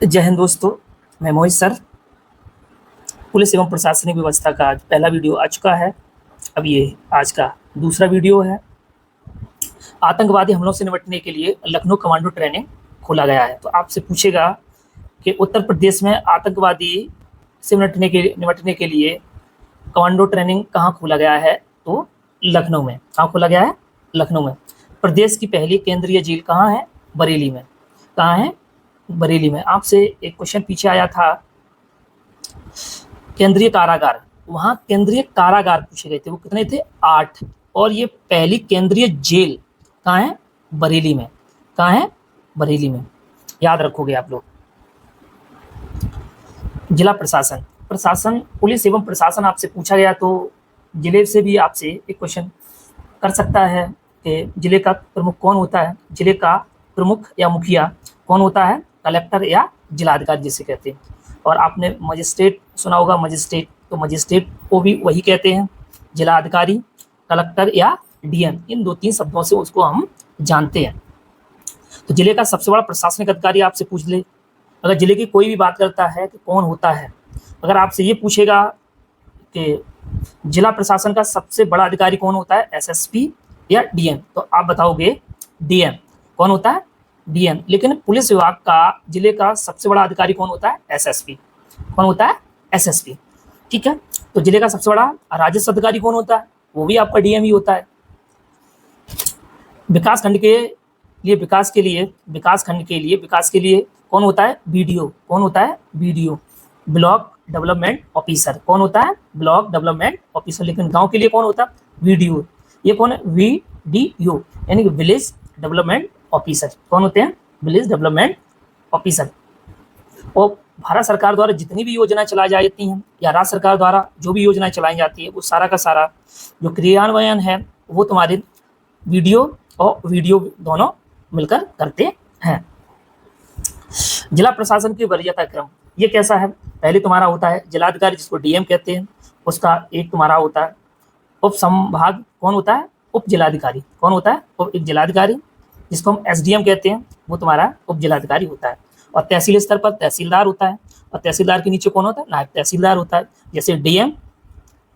जय हिंद दोस्तों, मैं मोहित सर। पुलिस एवं प्रशासनिक व्यवस्था का आज पहला वीडियो आ चुका है। अब ये आज का दूसरा वीडियो है। आतंकवादी हमलों से निपटने के लिए लखनऊ कमांडो ट्रेनिंग खोला गया है। तो आपसे पूछेगा कि उत्तर प्रदेश में आतंकवादी से निपटने के लिए कमांडो ट्रेनिंग कहाँ खोला गया है? तो लखनऊ में। कहाँ खोला गया है? लखनऊ में। प्रदेश की पहली केंद्रीय जेल कहाँ है? बरेली में। कहाँ है? बरेली में। आपसे एक क्वेश्चन पीछे आया था, केंद्रीय कारागार, वहाँ केंद्रीय कारागार पूछे गए थे, वो कितने थे? 8। और ये पहली केंद्रीय जेल कहाँ है? बरेली में। कहाँ है? बरेली में। याद रखोगे आप लोग। जिला प्रशासन, पुलिस एवं प्रशासन आपसे पूछा गया तो जिले से भी आपसे एक क्वेश्चन कर सकता है कि जिले का प्रमुख कौन होता है? जिले का प्रमुख या मुखिया कौन होता है? कलेक्टर या जिलाधिकारी जिसे कहते हैं। और आपने मजिस्ट्रेट सुना होगा, मजिस्ट्रेट, तो मजिस्ट्रेट को भी वही कहते हैं, जिलाधिकारी, कलेक्टर या डीएम। इन 2-3 शब्दों से उसको हम जानते हैं। तो जिले का सबसे बड़ा प्रशासनिक अधिकारी आपसे पूछ ले, अगर जिले की कोई भी बात करता है कि कौन होता है, अगर आपसे ये पूछेगा कि जिला प्रशासन का सबसे बड़ा अधिकारी कौन होता है, एसएसपी या डीएम, तो आप बताओगे डीएम। कौन होता है? डीएम। लेकिन पुलिस विभाग का जिले का सबसे बड़ा अधिकारी कौन होता है? एसएसपी। कौन होता है? एसएसपी। ठीक है। तो जिले का सबसे बड़ा राजस्व अधिकारी कौन होता है? वो भी आपका डीएम ही होता है। विकास खंड के लिए कौन होता है? बीडीओ। कौन होता है? BDO, block development officer. कौन होता है? Block development officer. लेकिन गांव के लिए कौन होता है? वीडीओ। ये कौन है? वीडीओ यानी कि विलेज डेवलपमेंट ऑफिसर। कौन होते हैं? Village development officer. और भारत सरकार द्वारा जितनी भी योजनाएं चलाई जाती हैं या राज्य सरकार द्वारा जो भी योजनाएं चलाई जाती है, वो सारा का सारा जो क्रियान्वयन है वो तुम्हारे वीडियो और वीडियो दोनों मिलकर करते हैं। जिला प्रशासन की वरीयता क्रम ये कैसा है? पहले तुम्हारा होता है जिलाधिकारी, जिसको डीएम कहते हैं। उसका एक तुम्हारा होता है उप संभाग, कौन होता है? उप जिलाधिकारी। कौन होता है? उप जिलाधिकारी, जिसको हम एसडीएम कहते हैं, वो तुम्हारा उप जिलाधिकारी होता है। और तहसील स्तर पर तहसीलदार होता है, और तहसीलदार के नीचे कौन होता है? नायब तहसीलदार होता है। जैसे डीएम,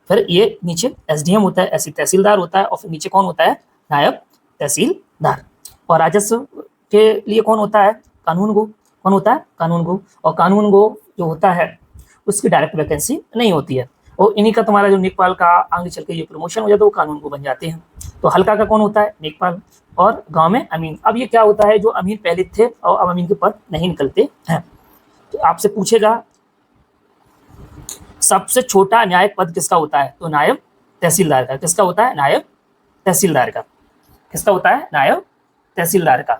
फिर ये नीचे एसडीएम होता है, ऐसे तहसीलदार होता है, और फिर नीचे कौन होता है? नायब तहसीलदार। और राजस्व के लिए कौन होता है? कानून गो। कौन होता है? कानून गो। और कानून गो जो होता है उसकी डायरेक्ट वैकेंसी नहीं होती है, और इन्हीं का तुम्हारा जो लेखपाल का आगे चल के ये प्रमोशन हो जाता है, वो कानून को बन जाते हैं। तो हल्का का कौन होता है? लेखपाल। और गांव में अमीन। अब ये क्या होता है, जो अमीन पहले थे और अब अमीन के पद नहीं निकलते हैं। तो आपसे पूछेगा सबसे छोटा न्यायिक पद किसका होता है? तो नायब तहसीलदार का। किसका होता है? नायब तहसीलदार का। किसका होता है? नायब तहसीलदार का।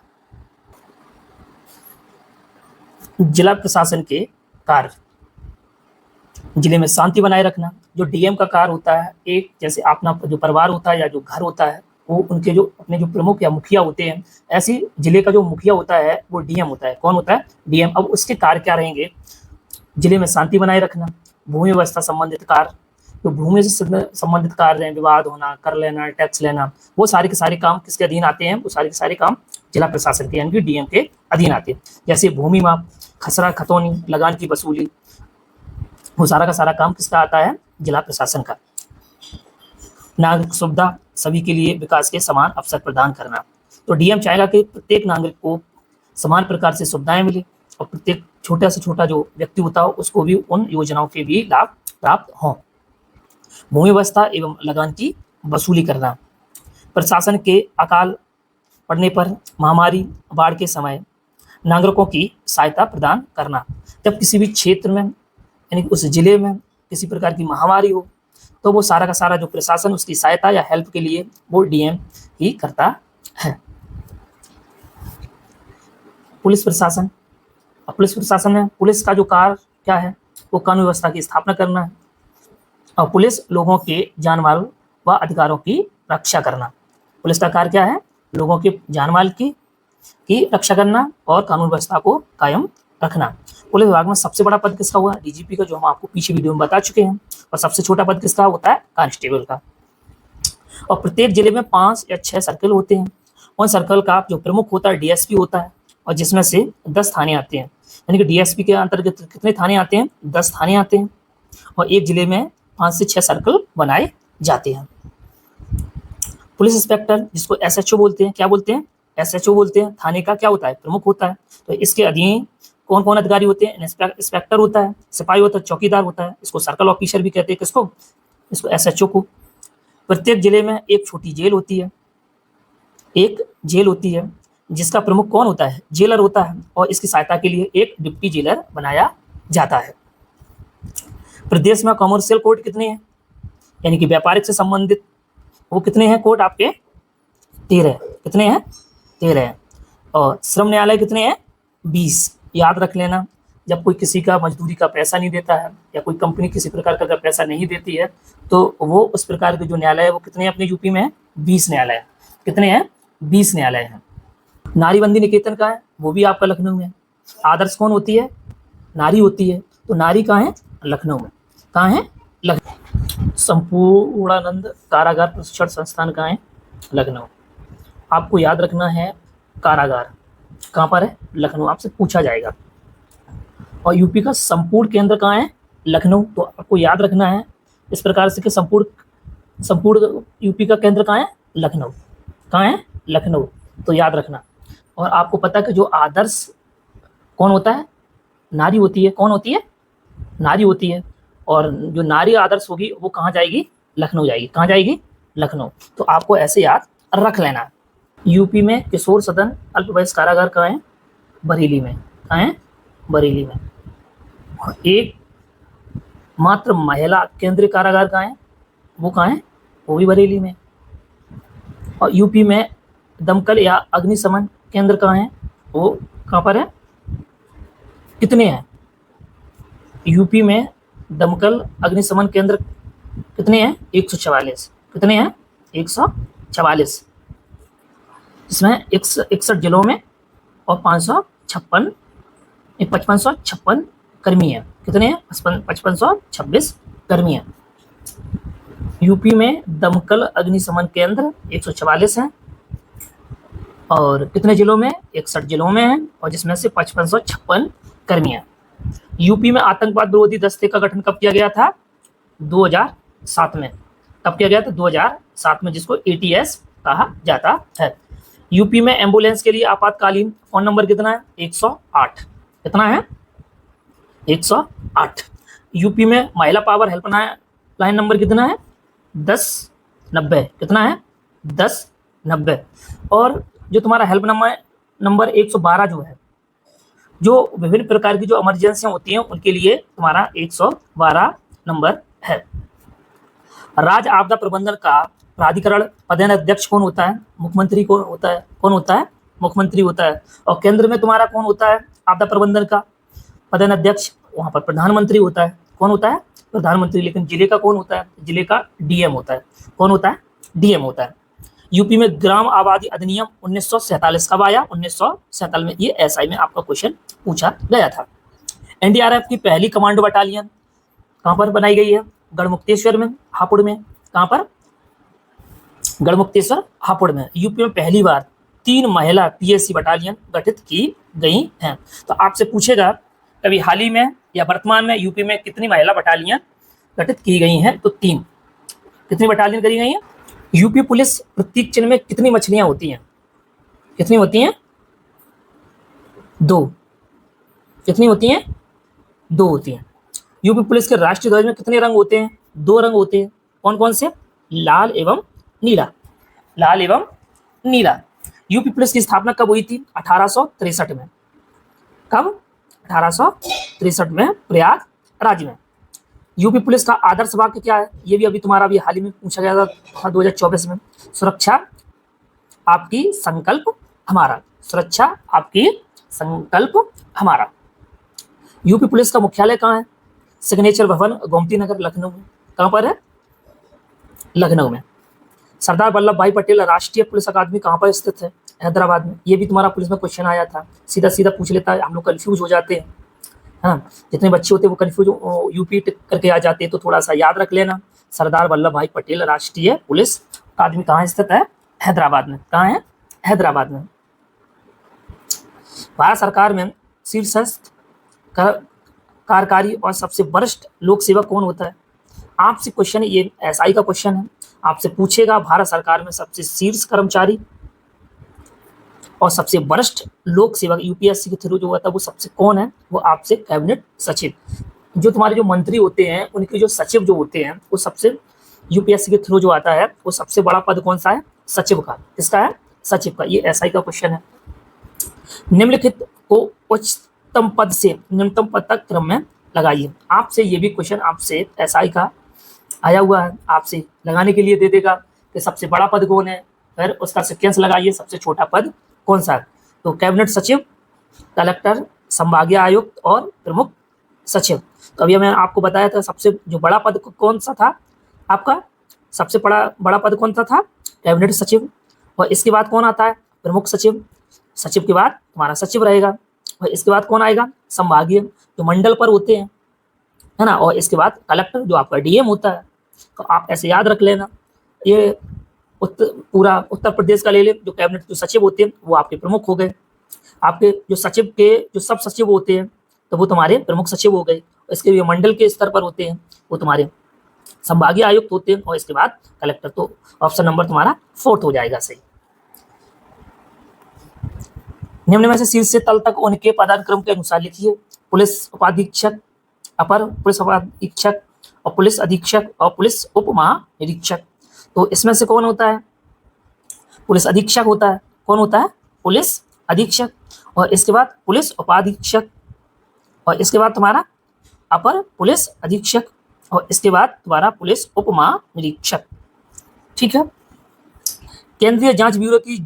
जिला प्रशासन के कार्य, जिले में शांति बनाए रखना। जो डीएम का कार्य होता है, एक जैसे अपना जो परिवार होता है या जो घर होता है, वो उनके जो अपने जो प्रमुख या मुखिया होते हैं, ऐसे जिले का जो मुखिया होता है वो डीएम होता है। कौन होता है? डीएम। अब उसके कार्य क्या रहेंगे? जिले में शांति बनाए रखना, भूमि व्यवस्था संबंधित कार्य, जो भूमि से संबंधित कार्य हैं, विवाद होना, कर लेना, टैक्स लेना, वो सारे के सारे काम किसके अधीन आते हैं? वो सारे के सारे काम जिला प्रशासन के यानी कि डीएम के अधीन आते हैं। जैसे भूमि माप, खसरा खतौनी, लगान की वसूली, वो सारा का सारा काम किसका आता है? जिला प्रशासन का। नागरिक सुविधा, सभी के लिए विकास के समान अवसर प्रदान करना। तो डीएम चाहेगा कि प्रत्येक नागरिक को समान प्रकार से सुविधाएं मिले, और प्रत्येक छोटा से छोटा जो व्यक्ति होता हो उसको भी उन योजनाओं के भी लाभ प्राप्त हों। भूमि व्यवस्था एवं लगान की वसूली करना। प्रशासन के अकाल पड़ने पर, महामारी, बाढ़ के समय नागरिकों की सहायता प्रदान करना। जब किसी भी क्षेत्र में यानी कि उस जिले में किसी प्रकार की महामारी हो, तो वो सारा का सारा जो प्रशासन उसकी सहायता या हेल्प के लिए वो डीएम ही करता है। पुलिस प्रशासन, पुलिस प्रशासन में पुलिस का जो कार्य क्या है? वो कानून व्यवस्था की स्थापना करना है, और पुलिस लोगों के जान माल व अधिकारों की रक्षा करना। पुलिस का कार्य क्या है? लोगों के जान माल की रक्षा करना और कानून व्यवस्था को कायम रखना। पुलिस विभाग में सबसे बड़ा पद किसका हुआ? डीजीपी का, जो हम आपको पीछे वीडियो में बता चुके हैं। और सबसे छोटा पद किसका होता है? कांस्टेबल का। और प्रत्येक जिले में 5 या 6 सर्कल होते हैं। उन सर्कल का जो प्रमुख होता है डीएसपी होता है, और जिसमें से 10 थाने आते हैं। यानी कि डीएसपी के अंतर्गत कितने थाने आते हैं? 10 थाने आते हैं और एक जिले में 5 से 6 सर्कल बनाए जाते हैं। पुलिस इंस्पेक्टर जिसको एसएचओ बोलते हैं, क्या बोलते हैं? एसएचओ बोलते हैं। थाने का क्या होता है? प्रमुख होता है। तो इसके अधीन कौन कौन अधिकारी होते हैं? इंस्पेक्टर होता है, सिपाही होता है, चौकीदार होता है। इसको सर्कल ऑफिसर भी कहते हैं। किसको? इसको एसएचओ को। प्रत्येक जिले में एक छोटी जेल होती है, एक जेल होती है जिसका प्रमुख कौन होता है? जेलर होता है और इसकी सहायता के लिए एक डिप्टी जेलर बनाया जाता है। प्रदेश में कॉमर्शियल कोर्ट कितने हैं? यानी कि व्यापारिक से संबंधित वो कितने हैं कोर्ट आपके? 13। कितने हैं? 13 हैं। और श्रम न्यायालय कितने हैं? 20। याद रख लेना, जब कोई किसी का मजदूरी का पैसा नहीं देता है या कोई कंपनी किसी प्रकार का अगर पैसा नहीं देती है तो वो उस प्रकार के जो न्यायालय है वो कितने हैं अपने यूपी में? 20 न्यायालय है। कितने हैं? 20 न्यायालय हैं। नारीबंदी निकेतन कहाँ है? वो भी आपका लखनऊ में। आदर्श कौन होती है? नारी होती है। तो नारी कहाँ है? लखनऊ में। कहाँ है? लखनऊ। संपूर्णानंद कारागार प्रशिक्षण संस्थान कहाँ है? लखनऊ। आपको याद रखना है कारागार कहाँ पर है? लखनऊ। आपसे पूछा जाएगा। और यूपी का संपूर्ण केंद्र कहाँ है? लखनऊ। तो आपको याद रखना है इस प्रकार से कि संपूर्ण यूपी का केंद्र कहाँ है? लखनऊ। कहाँ है? लखनऊ। तो याद रखना। और आपको पता है कि जो आदर्श कौन होता है? नारी होती है। कौन होती है? नारी होती है। और जो नारी आदर्श होगी वो कहाँ जाएगी? लखनऊ जाएगी। कहाँ जाएगी? लखनऊ। तो आपको ऐसे याद रख लेना है। यूपी में किशोर सदन अल्पवयस्क कारागार कहाँ है? बरेली में। कहाँ है? बरेली में। एक मात्र महिला केंद्रीय कारागार कहाँ है? वो कहाँ है? वो भी बरेली में। और यूपी में दमकल या अग्निशमन केंद्र कहाँ है? वो कहाँ पर है? कितने हैं? यूपी में दमकल अग्निशमन केंद्र कितने हैं? 144। कितने हैं? 144। इसमें 61 जिलों में और 5556 कर्मी हैं। कितने हैं? 5526 कर्मी हैं। यूपी में दमकल अग्निशमन केंद्र 144 हैं और कितने जिलों में? 61 जिलों में हैं और जिसमें से 5556 कर्मी हैं। यूपी में आतंकवाद विरोधी दस्ते का गठन कब किया गया था? 2007 में। कब किया गया था? 2007 में, जिसको ATS कहा जाता है। यूपी में एम्बुलेंस के लिए आपातकालीन फोन नंबर कितना है? 108। कितना है? 108। यूपी में महिला पावर हेल्पलाइन नंबर कितना है? 1090। कितना है? 1090। और जो तुम्हारा हेल्प नंबर 112 जो है, जो विभिन्न प्रकार की जो इमरजेंसियां होती हैं उनके लिए तुम्हारा 112 नंबर है। राज्य आपदा प्रबंधन का प्राधिकरण पदाध्यक्ष कौन होता है? मुख्यमंत्री कौन होता है? कौन होता है? मुख्यमंत्री होता है। और केंद्र में तुम्हारा कौन होता है आपदा प्रबंधन का पदाध्यक्ष? वहाँ पर प्रधानमंत्री होता है। कौन होता है? प्रधानमंत्री। लेकिन जिले का कौन होता है? जिले का डीएम होता है। कौन होता है? डीएम होता है। यूपी में ग्राम आबादी अधिनियम 1947 कब आया? 1947 में। ये एसआई में आपका क्वेश्चन पूछा गया था। एनडीआरएफ की पहली कमांडो बटालियन कहाँ पर बनाई गई है? गढ़मुक्तेश्वर में, हापुड़ में। कहाँ पर? गढ़मुक्तेश्वर, हापुड़ में। यूपी में पहली बार 3 महिला पीएससी बटालियन गठित की गई हैं। तो आपसे पूछेगा कभी हाल ही में या वर्तमान में यूपी में कितनी महिला बटालियन गठित की गई हैं? तो 3। कितनी बटालियन करी गई हैं? यूपी पुलिस प्रतीक चिन्ह में कितनी मछलियां होती हैं? कितनी होती हैं? 2। कितनी होती हैं? 2 होती हैं। यूपी पुलिस के राष्ट्रीय ध्वज में कितने रंग होते हैं? 2 रंग होते हैं। कौन कौन से? लाल एवं नीला। लाल एवं नीला। यूपी पुलिस की स्थापना कब हुई थी? 1863 में। कब? 1863 में, प्रयागराज में। यूपी पुलिस का आदर्श वाक्य क्या है? ये भी अभी तुम्हारा भी हाल ही में पूछा गया था 2024 में। सुरक्षा आपकी संकल्प हमारा। सुरक्षा आपकी संकल्प हमारा। यूपी पुलिस का मुख्यालय कहाँ है? सिग्नेचर भवन, गोमती नगर, लखनऊ में। कहाँ पर है? लखनऊ में। सरदार वल्लभ भाई पटेल राष्ट्रीय पुलिस अकादमी कहाँ पर स्थित है? हैदराबाद में। ये भी तुम्हारा पुलिस में क्वेश्चन आया था। सीधा सीधा पूछ लेता है, हम लोग कंफ्यूज हो जाते हैं। हाँ, जितने बच्चे होते हैं वो कंफ्यूज यूपी करके आ जाते हैं, तो थोड़ा सा याद रख लेना। सरदार वल्लभ भाई पटेल राष्ट्रीय पुलिस अकादमी कहाँ स्थित है? हैदराबाद में। कहाँ है? हैदराबाद में। भारत सरकार में शीर्षस्थ कार्यकारी और सबसे वरिष्ठ लोक सेवक कौन होता है? आपसे क्वेश्चन, ये एसआई का क्वेश्चन है, आपसे पूछेगा भारत सरकार में सबसे शीर्ष कर्मचारी और सबसे वरिष्ठ लोक सेवक यूपीएससी के थ्रू जो होता है वो सबसे कौन है? वो आपसे कैबिनेट सचिव। जो तुम्हारे जो मंत्री होते हैं उनके जो सचिव जो होते हैं वो सबसे, यूपीएससी के थ्रू जो आता है वो सबसे बड़ा पद कौन सा है? सचिव का। किसका है? सचिव का। ये एसआई का क्वेश्चन है। निम्नलिखित को उच्चतम पद से निम्नतम पद तक क्रम में लगाइए। आपसे ये भी क्वेश्चन आपसे एसआई का आया हुआ है, आपसे लगाने के लिए दे देगा कि सबसे बड़ा पद कौन है, फिर उसका सिक्वेंस लगाइए, सबसे छोटा पद कौन सा है? तो कैबिनेट सचिव, कलेक्टर, संभागीय आयुक्त और प्रमुख सचिव। तो अभी मैं आपको बताया था सबसे जो बड़ा पद कौन सा था आपका? सबसे बड़ा पद कौन सा था? कैबिनेट सचिव। और इसके बाद कौन आता है? प्रमुख सचिव। सचिव के बाद तुम्हारा सचिव रहेगा और इसके बाद कौन आएगा? संभागीय, जो मंडल पर होते हैं, है ना। और इसके बाद कलेक्टर जो आपका डीएम होता है। तो आप ऐसे याद रख लेना। ये पूरा उत्तर प्रदेश का ले ले, जो कैबिनेट जो सचिव होते हैं वो आपके प्रमुख हो गए। आपके जो सचिव के जो सब सचिव होते हैं तो वो तुम्हारे प्रमुख सचिव हो गए। इसके लिए मंडल के स्तर पर होते हैं वो तुम्हारे संभागीय आयुक्त होते हैं और इसके बाद कलेक्टर। तो ऑप्शन नंबर तुम्हारा 4 हो जाएगा सही। निम्न में से शीर्ष से तल तक उनके पदानुक्रम के अनुसार लिखिए। पुलिस उपाधीक्षक, अपर पुलिस उपाधीक्षक और पुलिस अधीक्षक और पुलिस उप महानिरीक्षक। तो इसमें से कौन होता है? पुलिस अधीक्षक होता है। कौन होता है? पुलिस अधीक्षक। और इसके बाद पुलिस उपाधीक्षक और इसके बाद तुम्हारा अपर पुलिस अधीक्षक और इसके बाद तुम्हारा पुलिस उप महानिरीक्षक। ठीक है। केंद्रीय जांच ब्यूरो की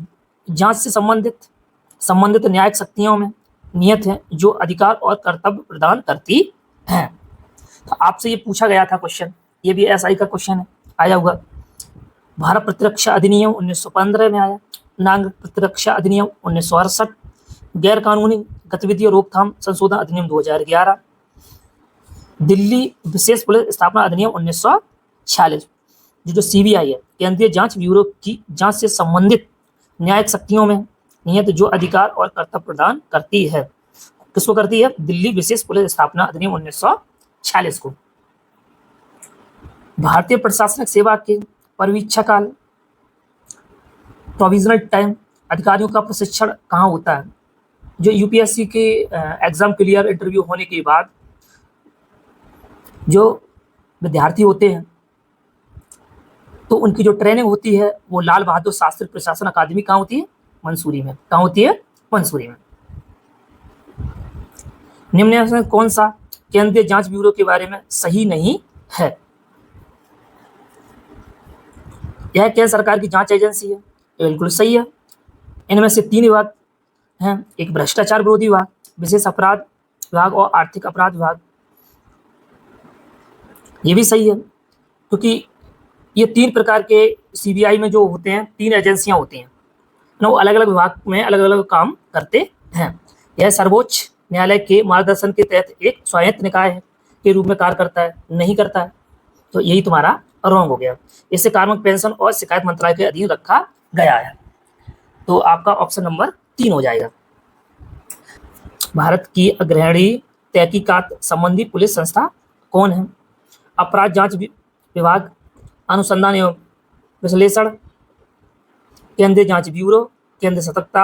जांच से संबंधित न्यायिक शक्तियों में नियत है जो अधिकार और कर्तव्य प्रदान करती हैं। तो आपसे ये पूछा गया था क्वेश्चन, ये भी एसआई का क्वेश्चन है, आया हुआ। भारत प्रतिरक्षा अधिनियम 1915 में आया, नागरिक प्रतिरक्षा अधिनियम 1968, गैर कानूनी गतिविधियों रोकथाम संशोधन अधिनियम 2011, दिल्ली विशेष पुलिस स्थापना अधिनियम 1946। जो सीबीआई है, केंद्रीय जांच ब्यूरो की जांच से संबंधित न्यायिक शक्तियों में नियत जो अधिकार और कर्तव्य प्रदान करती है। किसको करती है? दिल्ली विशेष पुलिस स्थापना अधिनियम 1946 को। भारतीय प्रशासनिक सेवा के परिवीक्षा काल, प्रोविजनल टाइम, अधिकारियों का प्रशिक्षण कहाँ होता है? जो यूपीएससी के एग्जाम क्लियर इंटरव्यू होने के बाद जो विद्यार्थी होते हैं तो उनकी जो ट्रेनिंग होती है वो लाल बहादुर शास्त्री प्रशासन अकादमी कहाँ होती है? मंसूरी में। कहाँ होती है? मंसूरी में। निम्न में कौन सा केंद्रीय जांच ब्यूरो के बारे में सही नहीं है? यह केंद्र सरकार की जांच एजेंसी है, ये बिल्कुल सही है। इनमें से 3 विभाग हैं, एक भ्रष्टाचार विरोधी विभाग, विशेष अपराध विभाग और आर्थिक अपराध विभाग। ये भी सही है क्योंकि ये 3 प्रकार के सीबीआई में जो होते हैं 3 एजेंसियां होती हैं ना, वो अलग अलग विभाग में अलग अलग काम करते हैं। यह सर्वोच्च न्यायालय के मार्गदर्शन के तहत एक स्वायत्त निकाय के रूप में कार्य करता है, नहीं करता है। तो यही तुम्हारा रॉन्ग हो गया। इसे कार्मिक पेंशन और शिकायत मंत्रालय के अधीन रखा गया है। तो आपका ऑप्शन नंबर 3 हो जाएगा। भारत की अग्रणी तहकीकात संबंधी पुलिस संस्था कौन है? अपराध जांच विभाग, अनुसंधान एवं विश्लेषण, केंद्रीय जांच ब्यूरो, केंद्रीय सतर्कता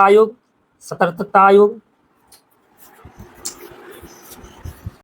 आयोग,